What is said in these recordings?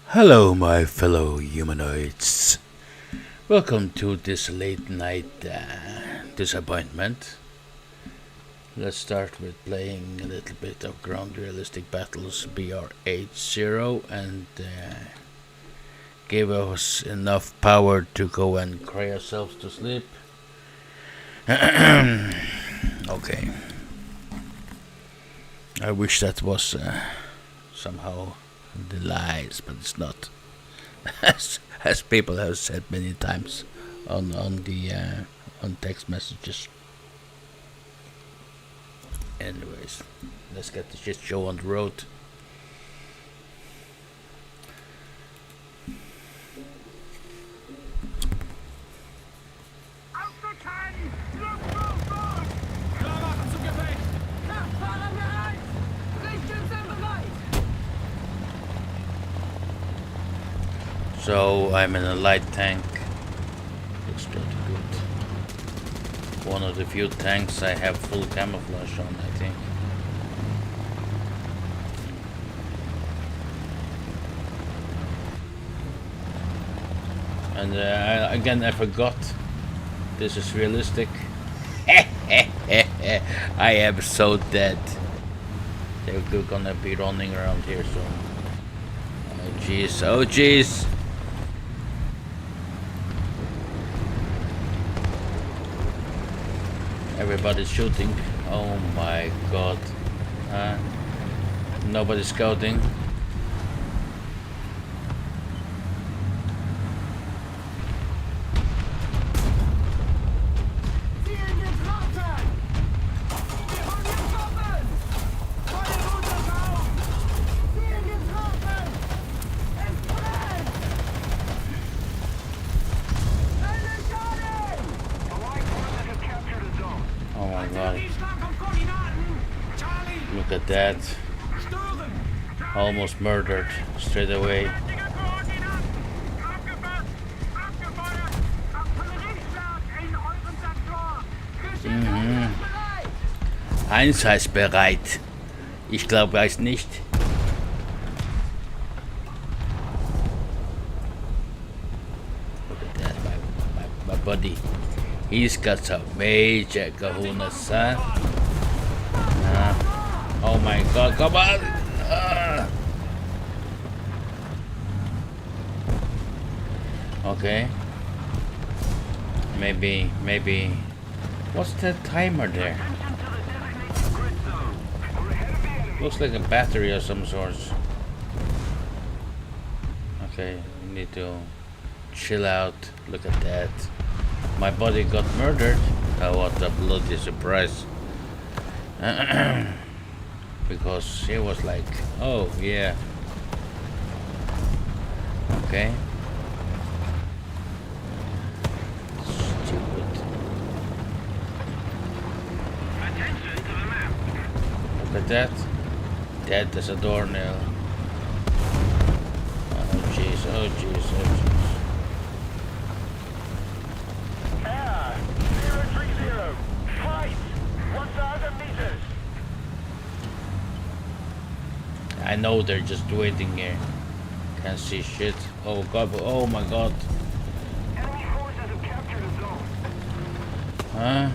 Hello, my fellow humanoids. Welcome to this late night disappointment. Let's start with playing a little bit of Ground Realistic Battles BR80 and give us enough power to go and cry ourselves to sleep. Okay. I wish that was somehow the lies, but it's not. as people have said many times on text messages. Anyways, let's get the shit show on the road. So I'm in a light tank. Looks pretty good. One of the few tanks I have full camouflage on, I think. And again, I forgot. This is realistic. I am so dead. They're gonna be running around here soon. Oh jeez, oh jeez. Everybody's shooting. Oh my god. Nobody's scouting. Look at that. Almost murdered straight away. Einsatzbereit. Ich glaube es nicht. Look at that, my buddy. He's got some major kahunas, huh? Oh my god, come on! Okay. Maybe. What's that timer there? Looks like a battery of some sort. Okay, we need to chill out. Look at that. My buddy got murdered. Oh, what a bloody surprise. Because he was like, oh yeah. Okay. Stupid. Attention to the map. Look at that. Dead as a doornail. Oh jeez, oh jeez, oh jeez. Air 030. Flight 1,000 meters. I know they're just waiting here. Can't see shit. Oh god, oh my god. Enemy forces have captured a zone. Huh?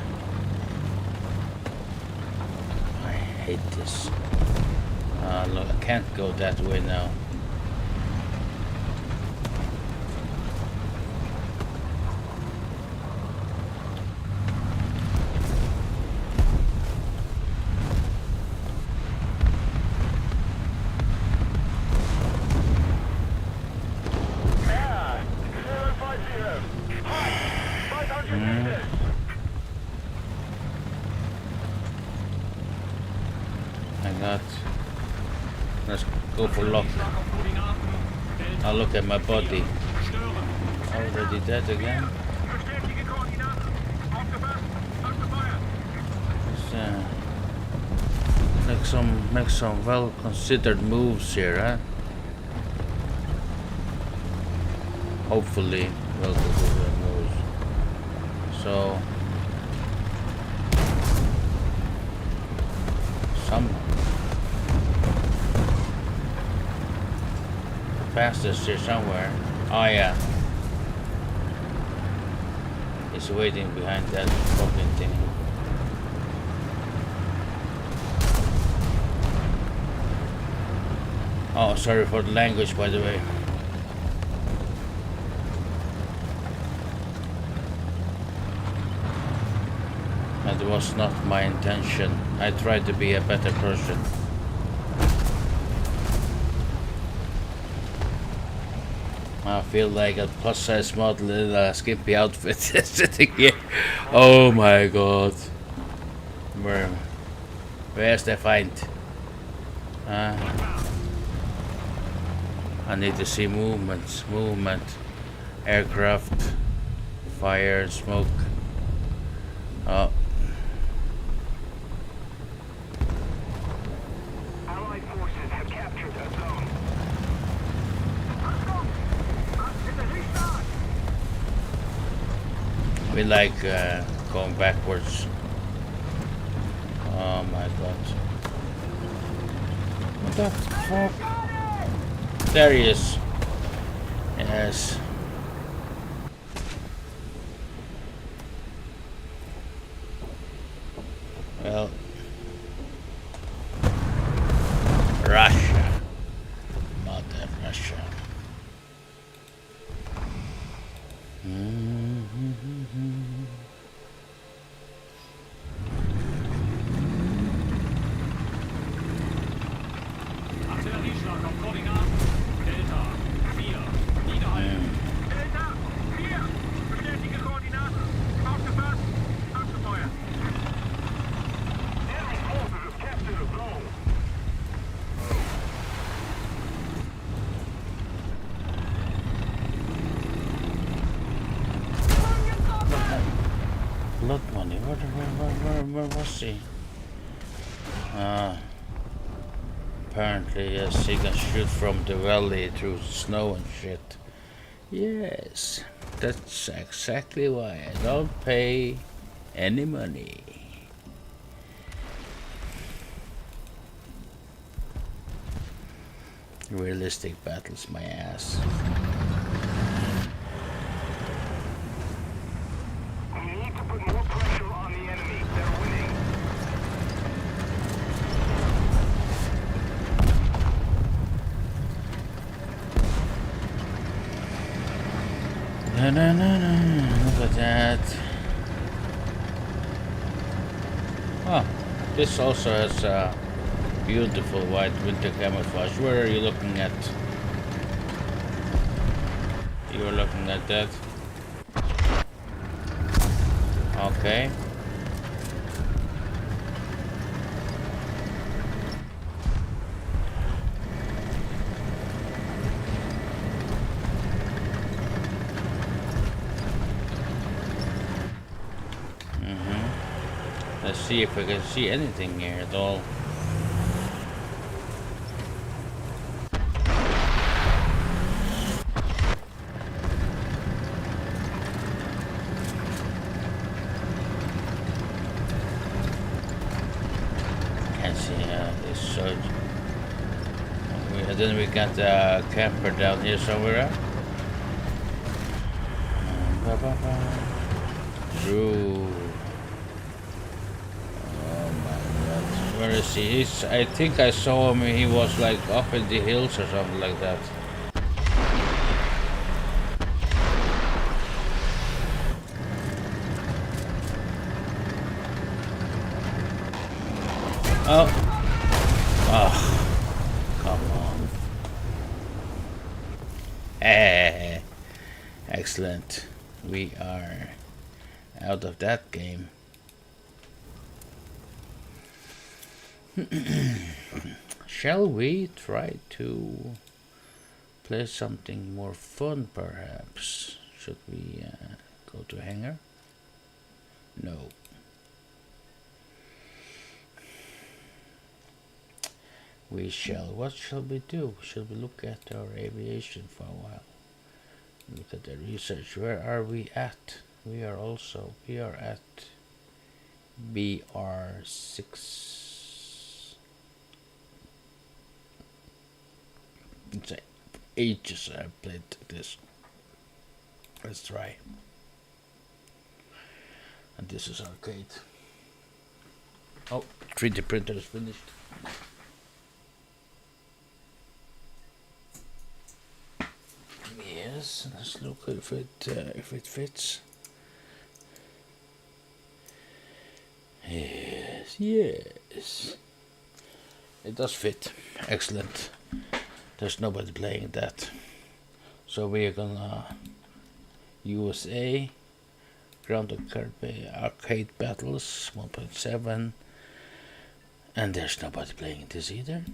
I hate this. Look, I can't go that way now. Air 050. Height 500 meters. I got. Let's go for lock. I'll look at my body. Already dead again. Let's make some well considered moves here, huh? Hopefully well considered moves. So some bastards here somewhere. Oh yeah. He's waiting behind that fucking thing. Oh, sorry for the language, by the way. That was not my intention. I tried to be a better person. I feel like a plus-size model in a skimpy outfit sitting here. Oh my god. Where's the find? I need to see movement, aircraft, fire, smoke. Oh. Allied forces have captured that zone. We like going backwards. Oh my god. What the fuck? There he is. Yes. Well. Russia. Mother Russia. Artillerieschlag auf Koordinaten. Delta 4. Niederhalten. Delta 4. Bestätige Koordinaten. Aufgefasst. Abgefeuert. Enemy forces have captured a zone. Blood money. Where was he? Apparently, yes, he can shoot from the valley through snow and shit. Yes, that's exactly why I don't pay any money. Realistic battles, my ass. We need to put more pressure on the enemy. They're winning. No, look at that. Oh, this also has a beautiful white winter camouflage. Where are you looking at? You're looking at that. Okay. Let's see if I can see anything here at all. Can't see this surge. Then we got the camper down here somewhere. True. Where is he? I think I saw him. He was like up in the hills or something like that. Oh. Come on. Excellent. We are out of that game. Shall we try to play something more fun, perhaps? Should we go to hangar? No. We shall. What shall we do? Shall we look at our aviation for a while? Look at the research. Where are we at? We are at BR6. It's ages I've played this. Let's try. And this is arcade. Oh, 3D printer is finished. Yes, let's look if it fits. Yes, it does fit. Excellent. There's nobody playing that, so we're gonna USA ground arcade battles 1.7, and there's nobody playing this either.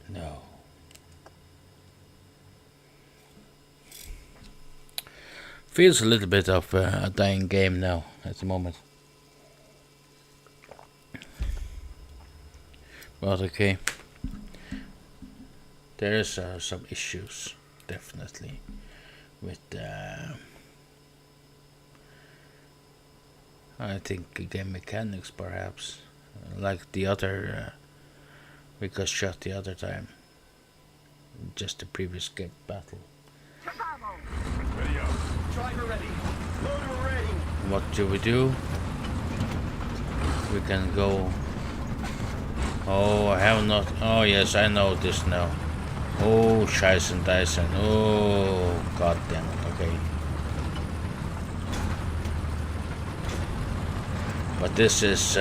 No. Feels a little bit of a dying game now at the moment. But okay. There is some issues, definitely, with I think game mechanics, perhaps, like the other we got shot the other time, just the previous game battle. Ready up. Driver ready. Motor ready. What do? We can go. Oh, I have not. Oh yes, I know this now. Oh, Scheißen Dyson. Oh, god damn it. Okay. But this is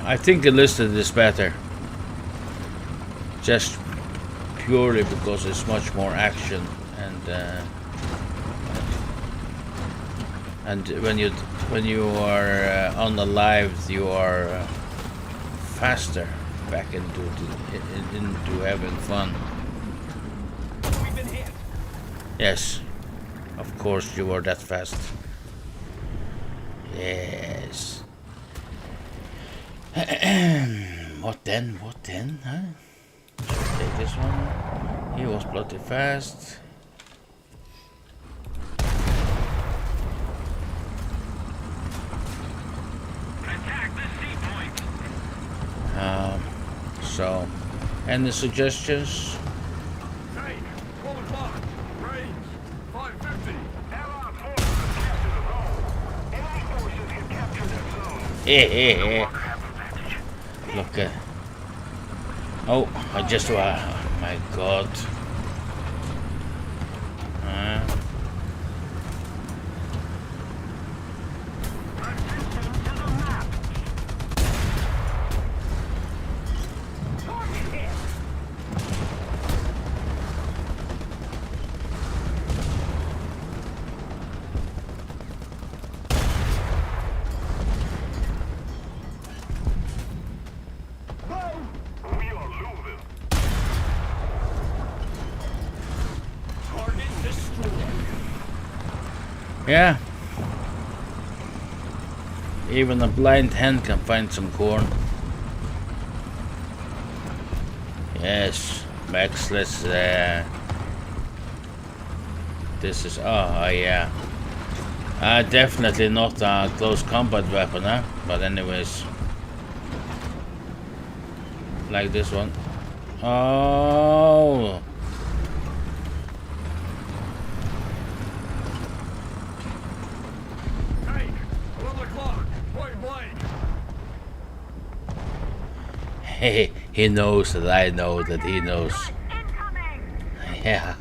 I think Enlisted is better. Just purely because it's much more action, and when you are on the live, you are faster back into having fun. We've been hit. Yes, of course you are that fast. Yes. What then? Huh? Take this one. He was bloody fast. Attack the sea point. So, any suggestions? Hey, 12 o'clock. Range 550. Allied forces have captured the zone. Enemy forces have captured that zone. Walker have advantage. Look. Oh, I just. Oh my god. Attention to the map. Target hit. We are losing. Target destroyed. Yeah. Even a blind hand can find some corn. Yes, Max, let's this is yeah. Definitely not a close combat weapon, huh? But anyways. Like this one. Oh, Hey, 11 o'clock. Point blank. hey, he knows that I know that he knows. Incoming. Yeah.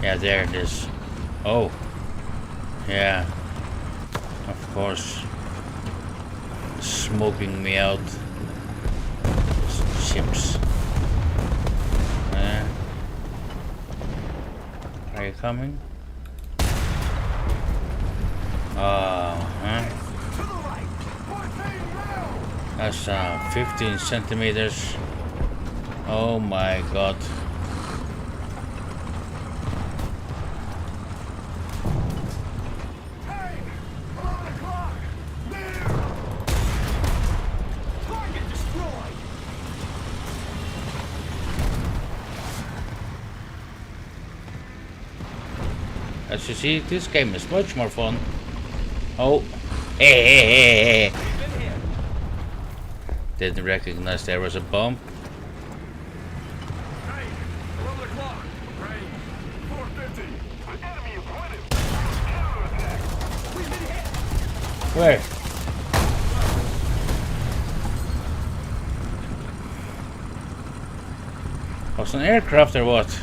Yeah, there it is. Oh. Yeah. Of course. Smoking me out. Chips. Are you coming? Huh? To the right. Point down. That's 15 centimeters. Oh my god. Hey, 11 o'clock. Near. Target destroyed. As you see, this game is much more fun. Oh, hey. Didn't recognize there was a bomb. Hey, 11 o'clock. Range 450. The enemy is winning. Counterattack. We've been hit. Where? Was an aircraft or what?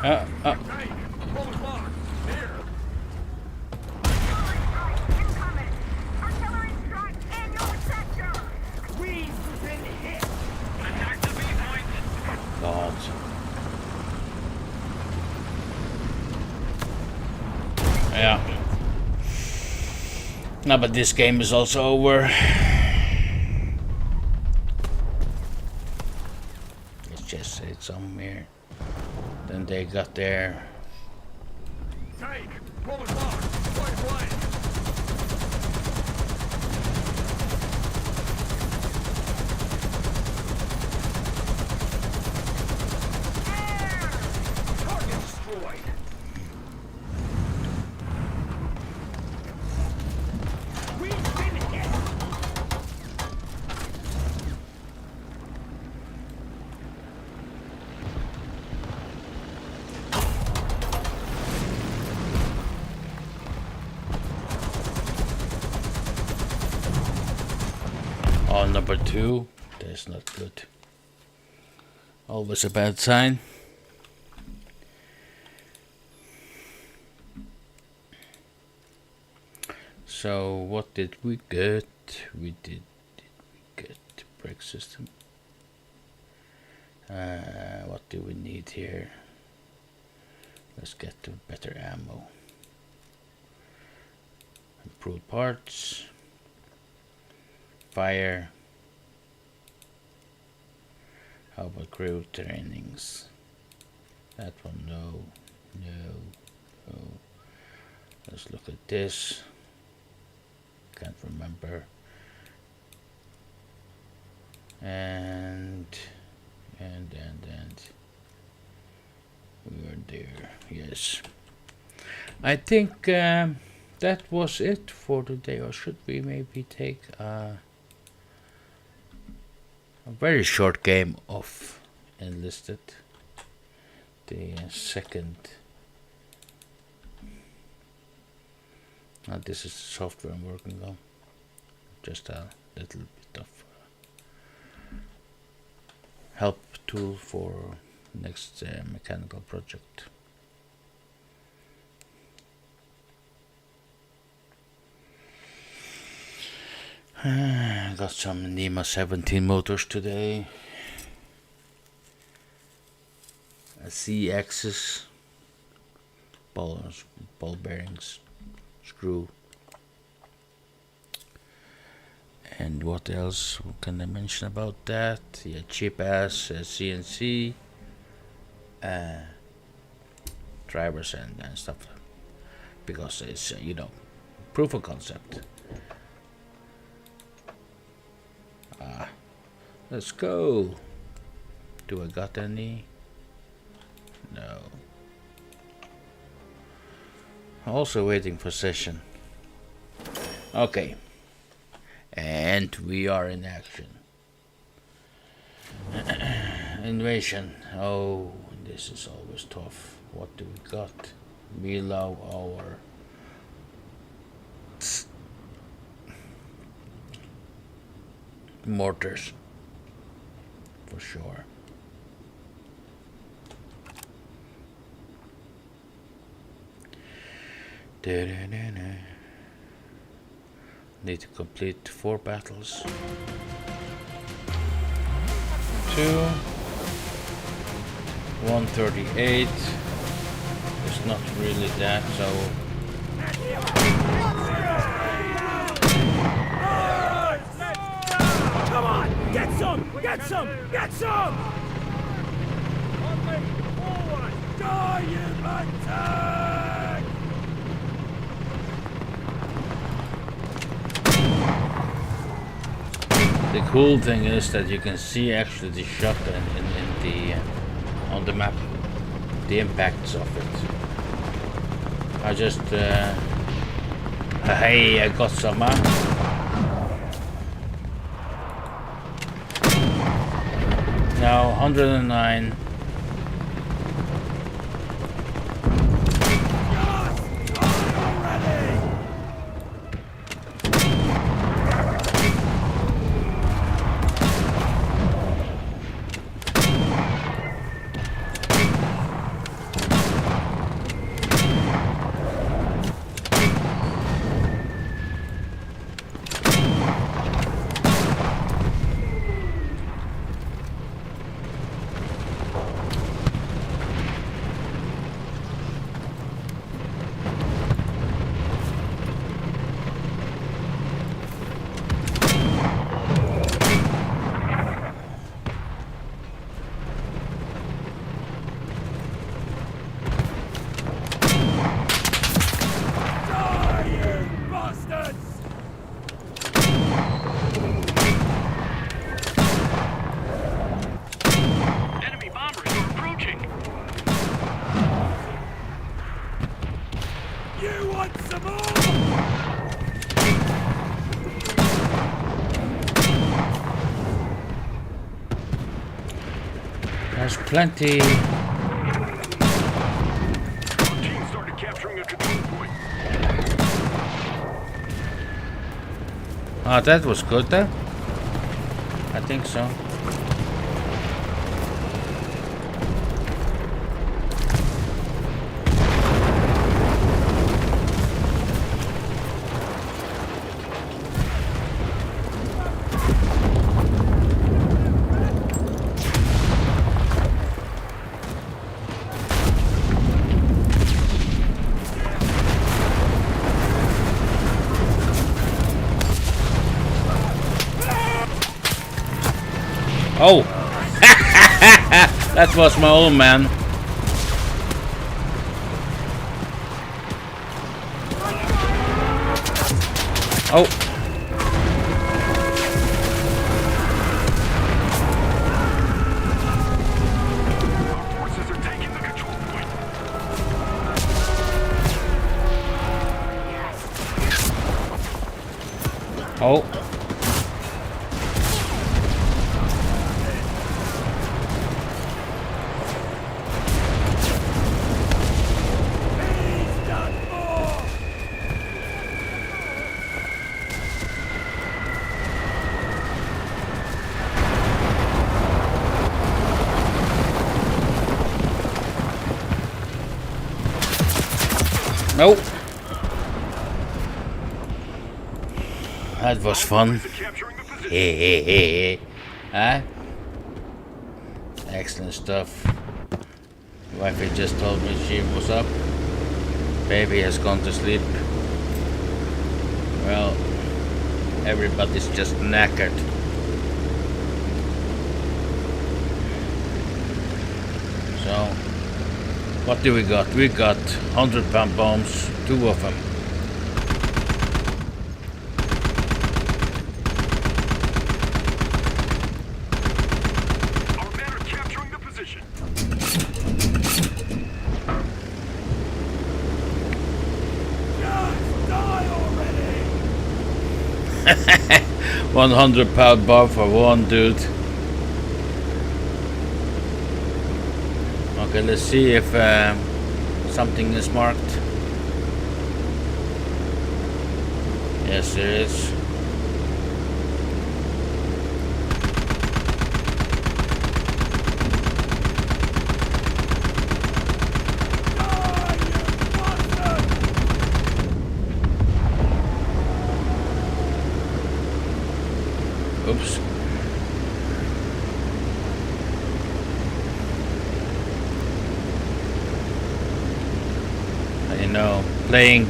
Hey, 12 o'clock. Here. Incoming! Artillery strike in your sector! We've been hit. Attack the B point. God. Yeah. No, but this game is also over. Let's just say it somewhere. Then they got there. Tank, 12 o'clock. Point blank. Target destroyed. We've been hit. Oh, number 2. That's not good. Always a bad sign. So what did we get? We did we get brake system? What do we need here? Let's get to better ammo. Improved parts. Fire. How about crew trainings? That one, no. Let's look at this. Can't remember. And we were there. Yes. I think that was it for today. Or should we maybe take a very short game of Enlisted? The second. This is the software I'm working on. Just a little bit of help tool for next mechanical project. Got some NEMA 17 motors today. A C-axis, ball bearings, screw. And what else can I mention about that? Yeah, cheap ass CNC, drivers and stuff, because it's proof of concept. Let's go. Do I got any? No. Also waiting for session. Okay. And we are in action. Invasion. Oh, this is always tough. What do we got? Milo, our mortars. For sure. Need to complete 4 battles. 2. 138. It's not really that, so Come on! Get some! Get some! Get some! Die, you mantank! The cool thing is that you can see actually the shot in the on the map, the impacts of it. I just hey, I got some. Now 109. Enemy bombers are approaching. You want some more? There's plenty. Our team started capturing a control point. Ah, that was good there. I think so. Oh! That was my old man. Oh! Our forces are taking the control point. Oh! Nope. That was fun. Forces are capturing the position. Hey. Huh? Excellent stuff. Wifey just told me she was up. Baby has gone to sleep. Well, everybody's just knackered. So, what do we got? We got 100-pound bombs, 2 of them. Our men are capturing the position. Just die already! 100-pound bomb for one dude. Okay, let's see if something is marked. Yes, there is. Die, you bastard! Oops. You know, playing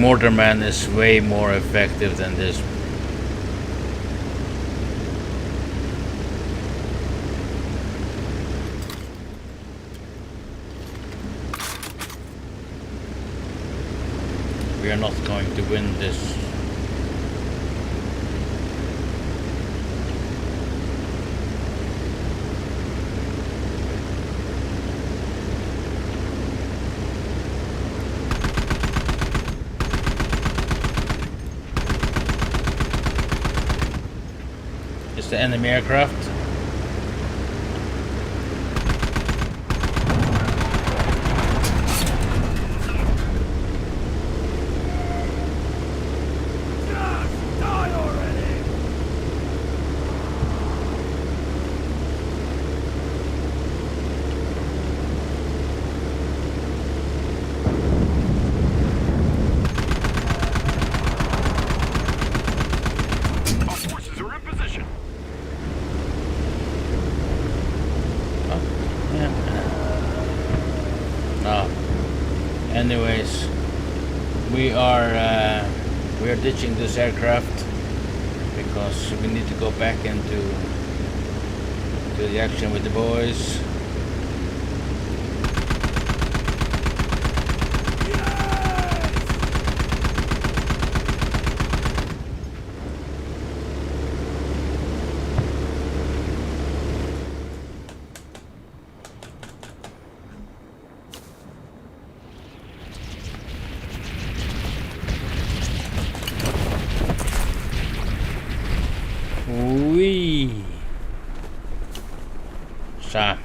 Mortarman is way more effective than this. are not going to win this. It's the enemy aircraft. Die already! Our forces are in position. No. Anyways, we are ditching this aircraft because we need to go back into the action with the boys. Wee. So.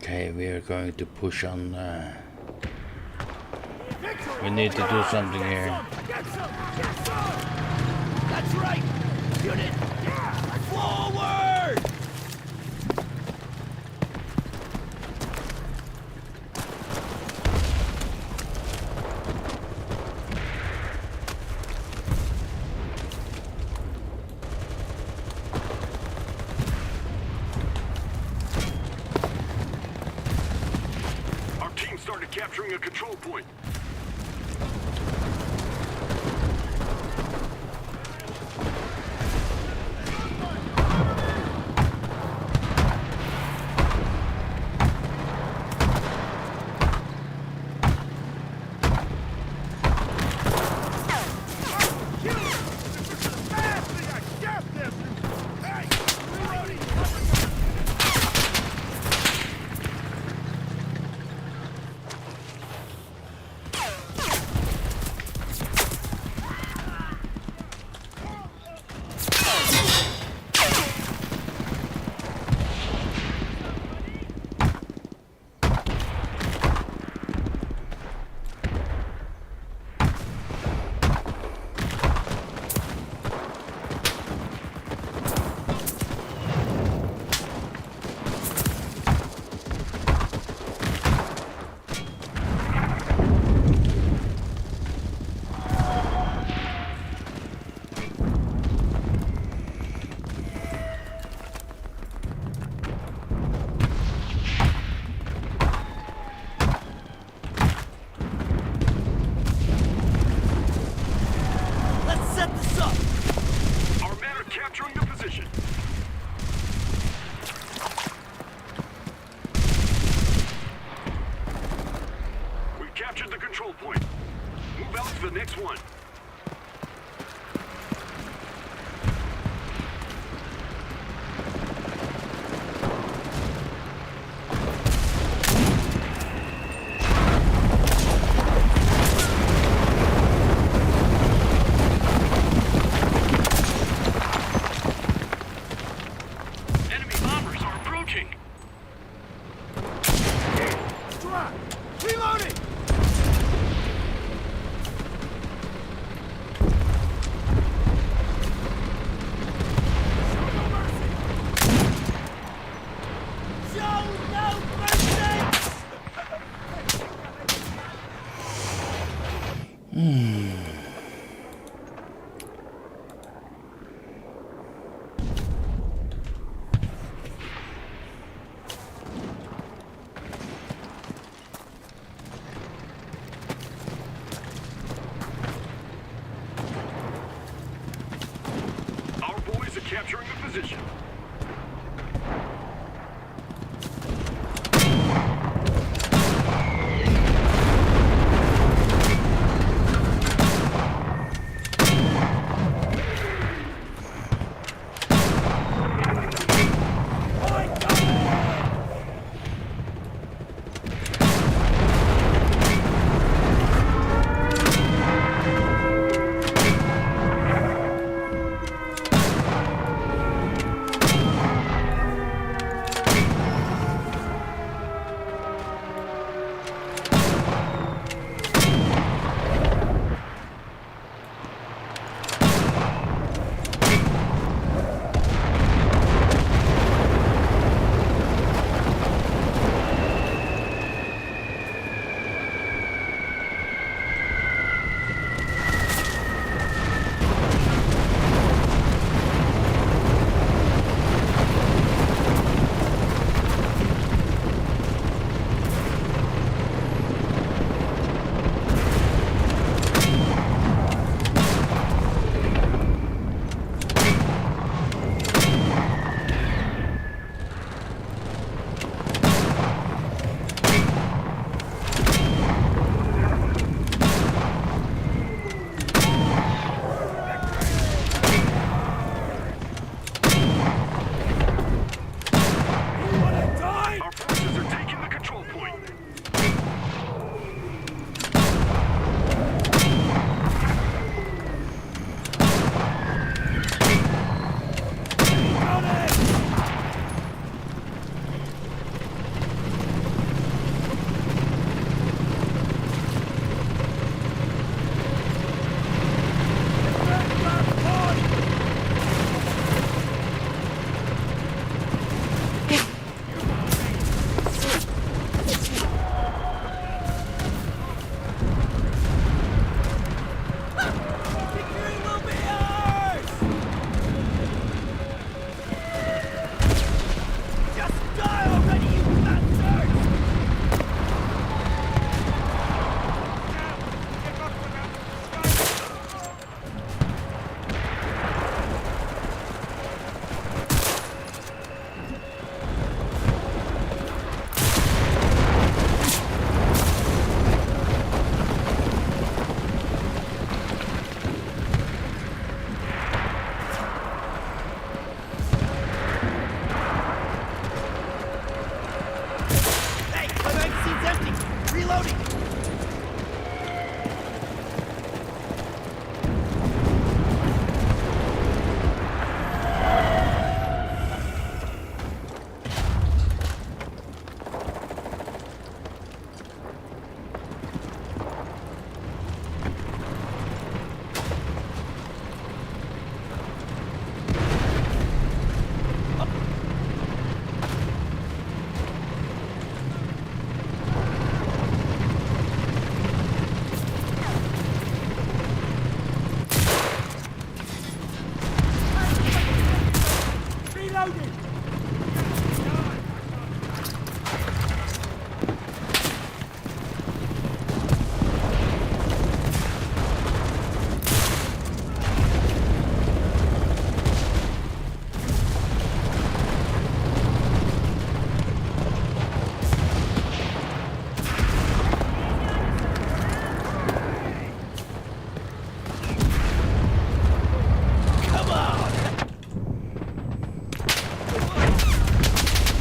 Okay, we are going to push on. We need to do something here. Get some! Get some! That's right! Unit! Forward! Our team started capturing a control point. Let's set this up! Our men are capturing the position. We've captured the control point. Move out to the next one. Enemy bombers are approaching. Reloading! Our boys are capturing the position. Our forces are taking the control point.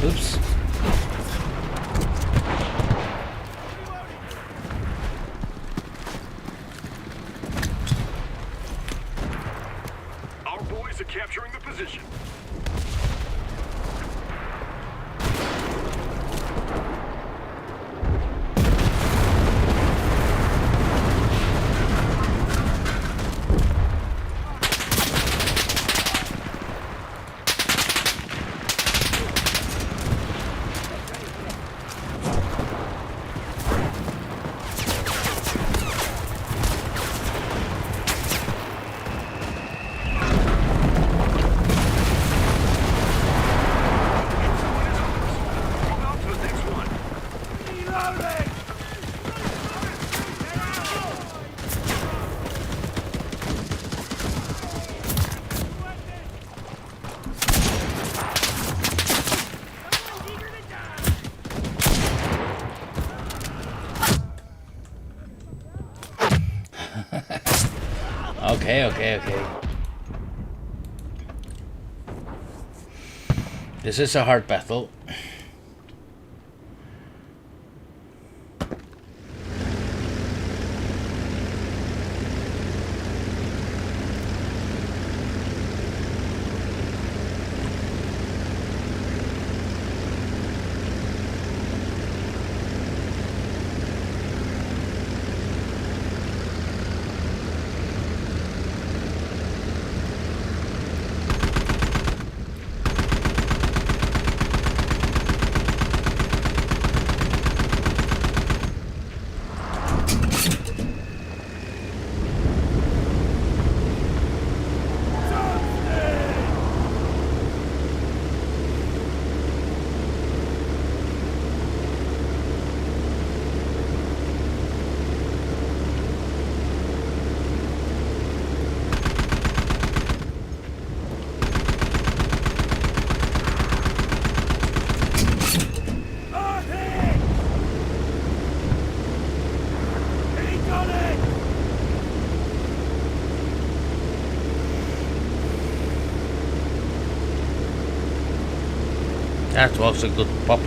Oops. Our boys are capturing the position. Okay. This is a hard battle. That was a good pop.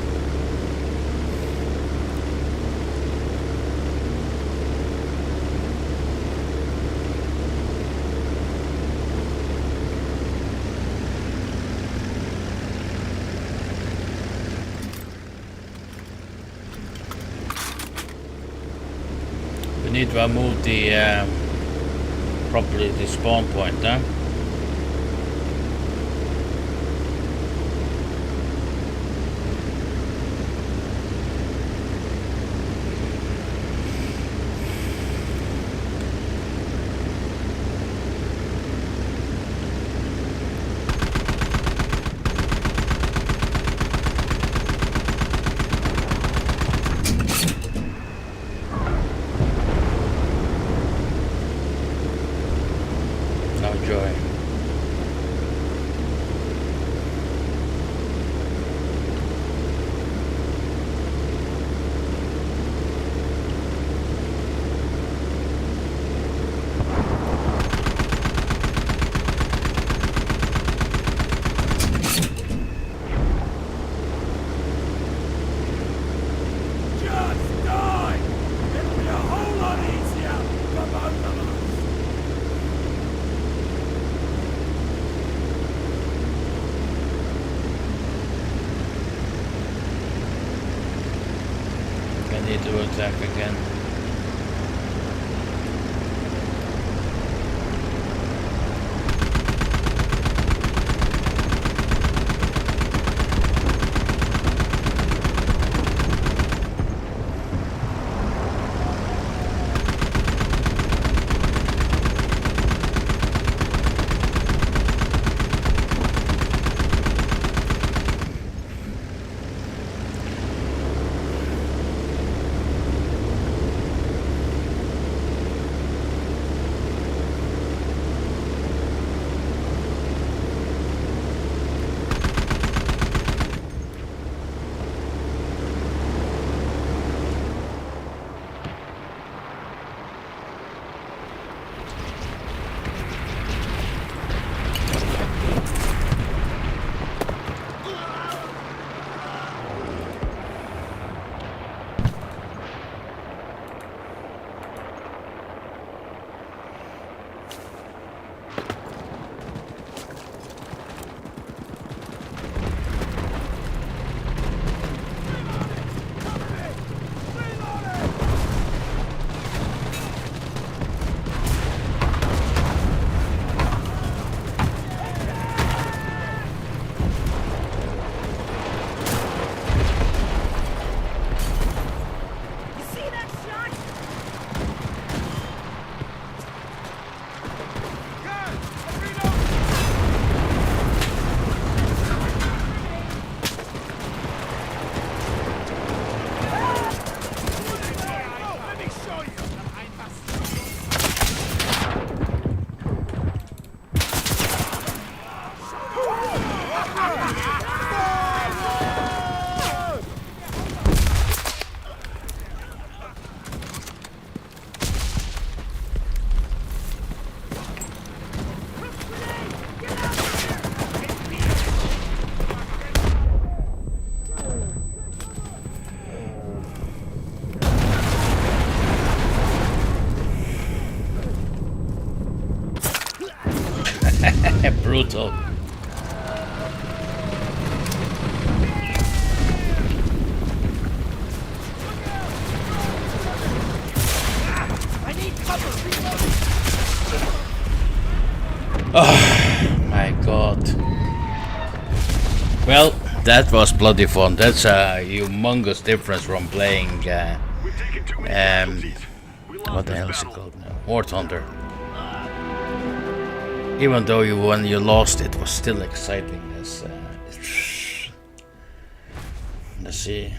We need to move the properly the spawn point, huh? No joy. brutal. I need cover. My God. Well, that was bloody fun. That's a humongous difference from playing. We've taken too many casualties. We lost What the this hell is it battle. called now? Warthuner. Even though when you lost, it was still exciting. Let's see.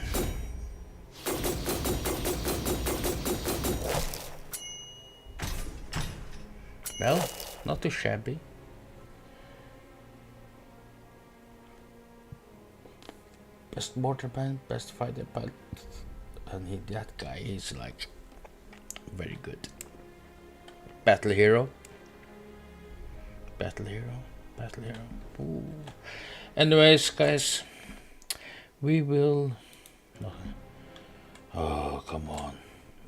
Well, not too shabby. Best mortar band, best fighter pilot, and that guy is like very good. Battle hero. Ooh. Anyways, guys, we will. Oh, come on.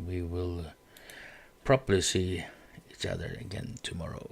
We will probably see each other again tomorrow.